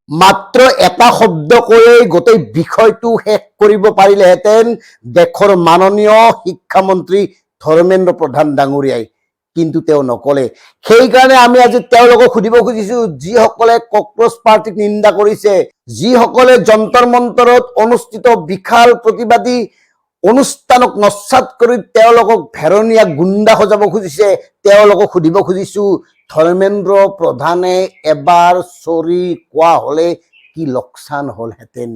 মাত্ৰ এটা শব্দ কৈয়ে গোটেই বিষয়টো শেষ কৰিব পাৰিলেহেঁতেন দেশৰ মাননীয় শিক্ষামন্ত্ৰী ধৰ্মেন্দ্ৰ প্ৰধান ডাঙৰীয়াই, কিন্তু তেওঁ নকলে। সেইকাৰণে আমি আজি তেওঁলোকক সুধিব খুজিছো, যিসকলে কক্ৰচ পাৰ্টিক নিন্দা কৰিছে, যিসকলে যন্তৰ মন্তৰত অনুষ্ঠিত বিশাল প্ৰতিবাদী অনুষ্ঠানক নস্যাৎ কৰি তেওঁলোকক ভেৰনীয়া গুণ্ডা সজাব খুজিছে, তেওঁলোকক সুধিব খুজিছো, ধৰ্মেন্দ্ৰ প্ৰধানে এবাৰ চৰি কোৱা হলে কি লোকচান হলহেঁতেন?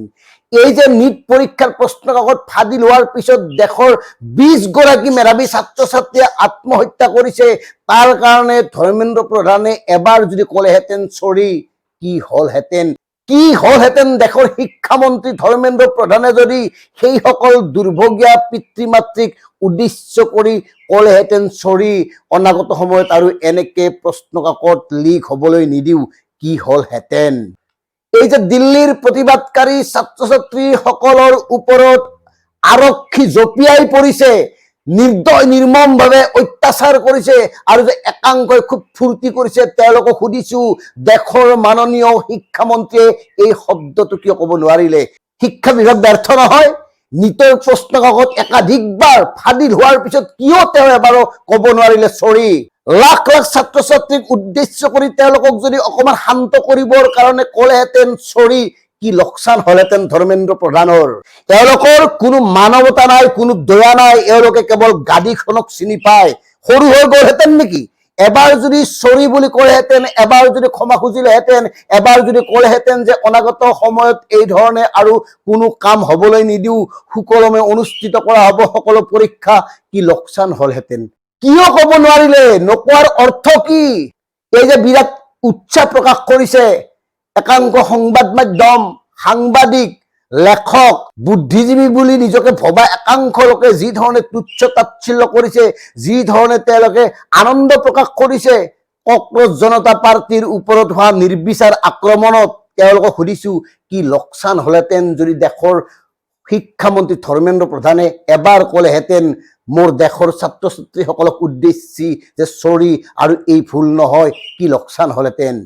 এই যে নিট পৰীক্ষাৰ প্ৰশ্ন কাকত ফাদিল হোৱাৰ পিছত দেশৰ 20 গৰাকী মেধাৱী ছাত্ৰ ছাত্ৰীয়ে আত্মহত্যা কৰিছে, তাৰ কাৰণে ধৰ্মেন্দ্ৰ প্ৰধানে এবাৰ যদি ক'লেহেঁতেন চৰি, কি হলহেঁতেন? কি হলহেঁতেন দেশৰ শিক্ষামন্ত্ৰী ধৰ্মেন্দ্ৰ প্ৰধানে যদি সেই সকল দুৰ্ভগীয়া পিতৃ মাতৃক উদ্দেশ্য কৰি ক'লেহেঁতেন চৰি, অনাগত সময়ত আৰু এনেকে প্ৰশ্ন কাকত লিক হবলৈ নিদিও, কি হলহেঁতেন? এই যে দিল্লীৰ প্ৰতিবাদকাৰী ছাত্ৰ ছাত্ৰী সকলৰ ওপৰত আৰক্ষী জঁপিয়াই পৰিছে, নিৰ্দয় নিৰ্মমভাৱে অত্যাচাৰ কৰিছে, আৰু যে একাংশই খুব ফূৰ্তি কৰিছে, তেওঁলোকক সুধিছো, দেশৰ মাননীয় শিক্ষামন্ত্ৰীয়ে এই শব্দটো কিয় ক'ব নোৱাৰিলে? শিক্ষা বিভাগ ব্যৰ্থ নহয়? নিটৰ প্ৰশ্ন কাকত একাধিকবাৰ ফাদিল হোৱাৰ পিছত কিয় তেওঁ এবাৰো ক'ব নোৱাৰিলে চৰি? লাখ লাখ ছাত্ৰ ছাত্ৰীক উদ্দেশ্য কৰি তেওঁলোকক যদি অকমান শান্ত কৰিবৰ কাৰণে ক'লেহেঁতেন চৰি, কি লোকচান হলহেঁতেন ধৰ্মেন্দ্ৰ প্ৰধানৰ? তেওঁলোকৰ কোনো মানৱতা নাই, কোনো দয়া নাই, এওঁলোকে কেৱল গাদীখনক চিনি পায়। সৰু হৈ গ'লহেঁতেন নেকি? এবাৰ যদি চৰি বুলি ক'লেহেঁতেন, এবাৰ যদি ক্ষমা খুজিলেহেঁতেন, এবাৰ যদি ক'লেহেঁতেন যে অনাগত সময়ত এই ধৰণে আৰু কোনো কাম হবলৈ নিদিও, সুকলমে অনুষ্ঠিত কৰা হ'ব সকলো পৰীক্ষা, কি লোকচান হলহেঁতেন? কিয় ক'ব নোৱাৰিলে? নকোৱাৰ অৰ্থ কি? এই যে বিৰাট উৎসাহ প্ৰকাশ কৰিছে একাংশ সংবাদ মাধ্যম, সাংবাদিক, লেখক, বুদ্ধিজীৱী বুলি নিজকে ভবা একাংশ লোকে যি ধৰণে তুচ্ছ তাচ্ছিল্য কৰিছে, যি ধৰণে তেওঁলোকে আনন্দ প্ৰকাশ কৰিছে কক্ৰচ জনতা পাৰ্টিৰ ওপৰত হোৱা নিৰ্বিচাৰ আক্ৰমণত, তেওঁলোকক সুধিছো, কি লোকচান হলহেঁতেন যদি দেশৰ শিক্ষামন্ত্ৰী ধৰ্মেন্দ্ৰ প্ৰধানে এবাৰ ক'লেহেঁতেন মোৰ দেশৰ ছাত্ৰ ছাত্ৰীসকলক উদ্দেশ্যি যে চৰি আৰু এই ভুল নহয়, কি লোকচান হলহেঁতেন?